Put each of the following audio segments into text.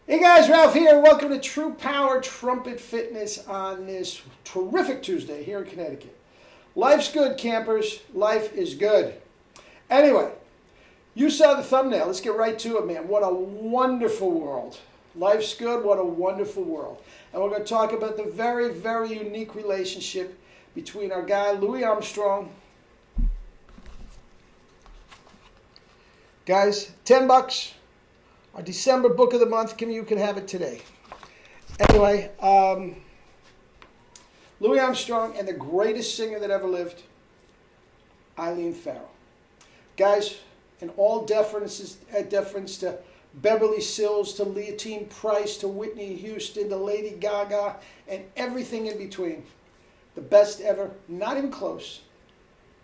Hey guys, Ralph here. Welcome to True Power Trumpet Fitness on this terrific Tuesday here in Connecticut. Life's good, campers. Life is good. Anyway, you saw the thumbnail. Let's get right to it, man. What a wonderful world. Life's good. What a wonderful world. And we're going to talk about the very, very unique relationship between our guy, Louis Armstrong. Guys, $10. Our December book of the month, you can have it today. Anyway, Louis Armstrong and the greatest singer that ever lived, Eileen Farrell. Guys, in all deference to Beverly Sills, to Leontine Price, to Whitney Houston, to Lady Gaga, and everything in between, the best ever, not even close,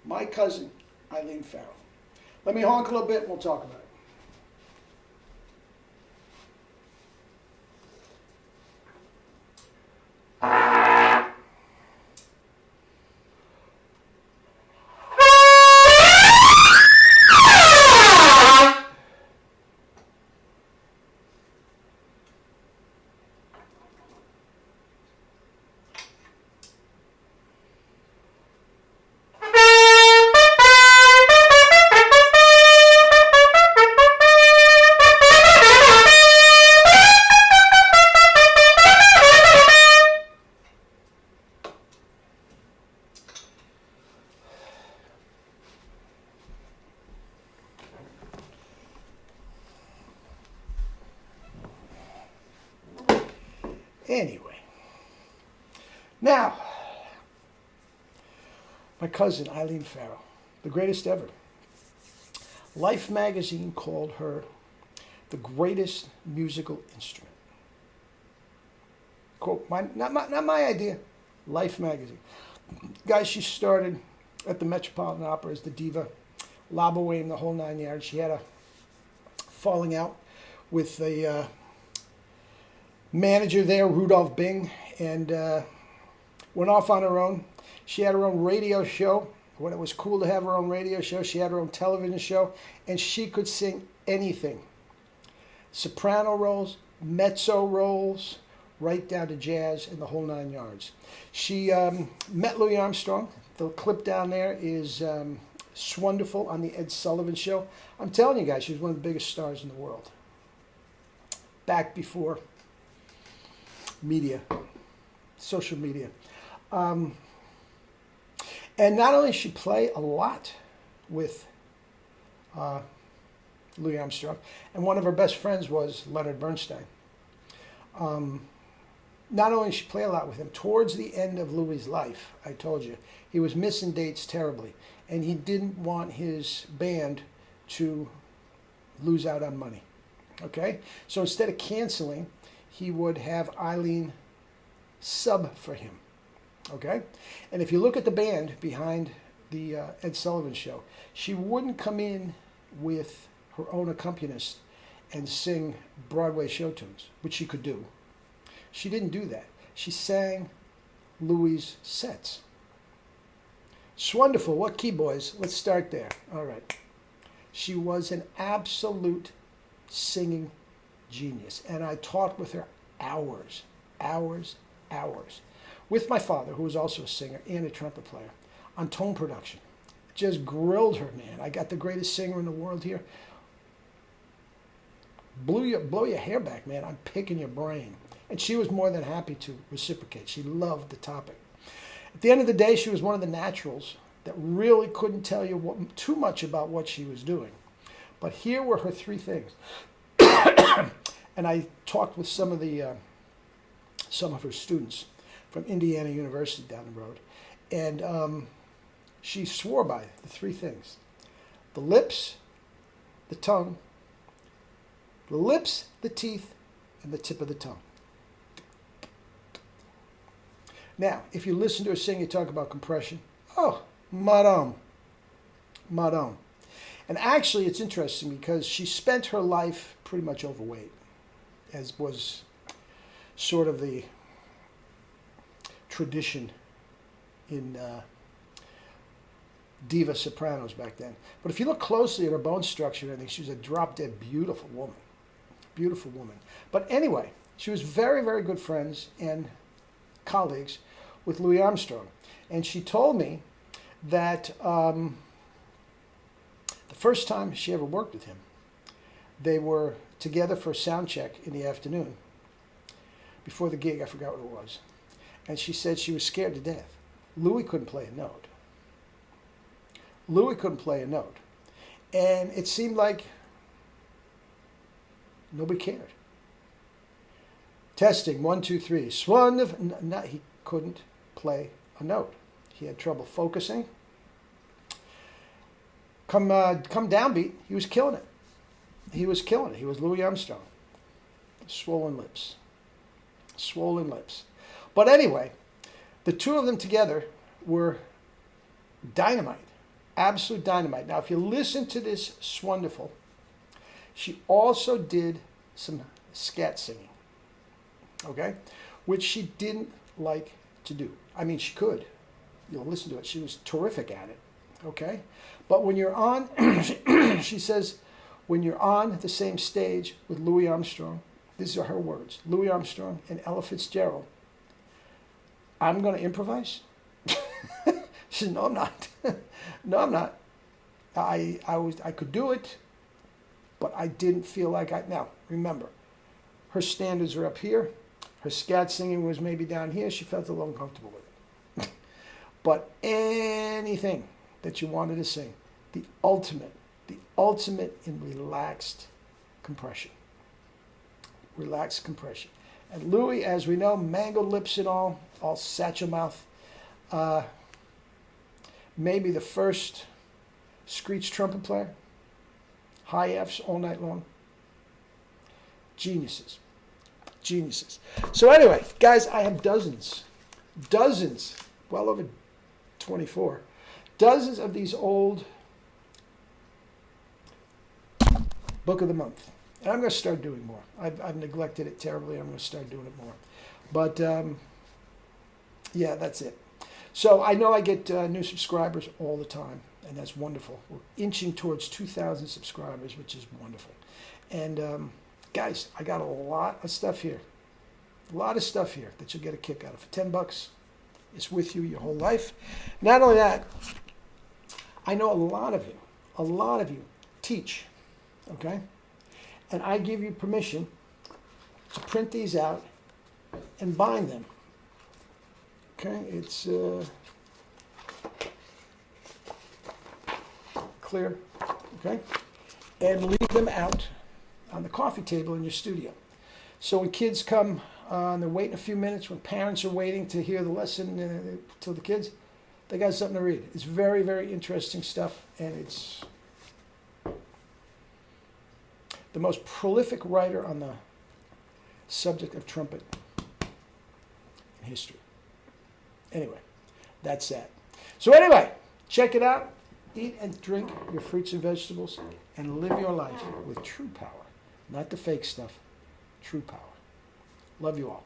my cousin, Eileen Farrell. Let me honk a little bit and we'll talk about it. Anyway, now, my cousin, Eileen Farrell, the greatest ever. Life magazine called her the greatest musical instrument. Quote, not my idea, Life magazine. Guys, she started at the Metropolitan Opera as the diva, La Boheme, the whole 9 yards. She had a falling out with the manager there, Rudolph Bing, and went off on her own. She had her own radio show. When it was cool to have her own radio show, she had her own television show, and she could sing anything. Soprano roles, mezzo roles, right down to jazz and the whole 9 yards. She met Louis Armstrong. The clip down there is wonderful on the Ed Sullivan Show. I'm telling you guys, she was one of the biggest stars in the world. Back before media, social media. And not only did she play a lot with Louis Armstrong, and one of her best friends was Leonard Bernstein. Not only did she play a lot with him, towards the end of Louis' life, I told you, he was missing dates terribly, and he didn't want his band to lose out on money. Okay? So instead of canceling, he would have Eileen sub for him, okay? And if you look at the band behind the Ed Sullivan Show, she wouldn't come in with her own accompanist and sing Broadway show tunes, which she could do. She didn't do that. She sang Louis' sets. It's wonderful. What key, boys? Let's start there. All right. She was an absolute singing genius, and I talked with her hours, with my father, who was also a singer and a trumpet player, on tone production. Just grilled her, man. I got the greatest singer in the world here. Blow your hair back, man. I'm picking your brain. And she was more than happy to reciprocate. She loved the topic. At the end of the day, she was one of the naturals that really couldn't tell you too much about what she was doing. But here were her three things. And I talked with some of her students from Indiana University down the road, and she swore by the three things: the lips, the tongue, the lips, the teeth, and the tip of the tongue. Now, if you listen to her sing, you talk about compression. Oh, madame. And actually, it's interesting because she spent her life pretty much overweight, as was sort of the tradition in diva sopranos back then. But if you look closely at her bone structure, I think she was a drop-dead beautiful woman. beautiful woman. But anyway, she was very, very good friends and colleagues with Louis Armstrong. And she told me that the first time she ever worked with him, they were together for a sound check in the afternoon. Before the gig, I forgot what it was. And she said she was scared to death. Louis couldn't play a note. Louis couldn't play a note. And it seemed like nobody cared. Testing, 1, 2, 3. He couldn't play a note. He had trouble focusing. Come downbeat, he was killing it. He was killing it. He was Louis Armstrong. Swollen lips. Swollen lips. But anyway, the two of them together were dynamite. Absolute dynamite. Now, if you listen to this Swonderful, she also did some scat singing, okay, which she didn't like to do. I mean, she could. You'll listen to it. She was terrific at it, okay? But when you're on, she says, when you're on the same stage with Louis Armstrong, these are her words, Louis Armstrong and Ella Fitzgerald, I'm going to improvise? She said, no, I'm not. No, I'm not. I could do it, but I didn't feel like now, remember, her standards are up here. Her scat singing was maybe down here. She felt a little uncomfortable with it. But anything that you wanted to sing, the ultimate in relaxed compression. Relaxed compression. And Louis, as we know, mangled lips and all satchel mouth. Maybe the first screech trumpet player. High Fs all night long. Geniuses. Geniuses. So anyway, guys, I have dozens, well over 24, dozens of these old Book of the Month. And I'm going to start doing more. I've neglected it terribly. I'm going to start doing it more. But, yeah, that's it. So I know I get new subscribers all the time, and that's wonderful. We're inching towards 2,000 subscribers, which is wonderful. And, guys, I got a lot of stuff here. A lot of stuff here that you'll get a kick out of. For $10, it's with you your whole life. Not only that, I know a lot of you teach, okay? And I give you permission to print these out and bind them. Okay, it's clear, okay? And leave them out on the coffee table in your studio. So when kids come, and they're waiting a few minutes, when parents are waiting to hear the lesson to the kids, they got something to read. It's very, very interesting stuff, and it's the most prolific writer on the subject of trumpet in history. Anyway, that's that. So anyway, check it out. Eat and drink your fruits and vegetables and live your life with true power. Not the fake stuff, true power. Love you all.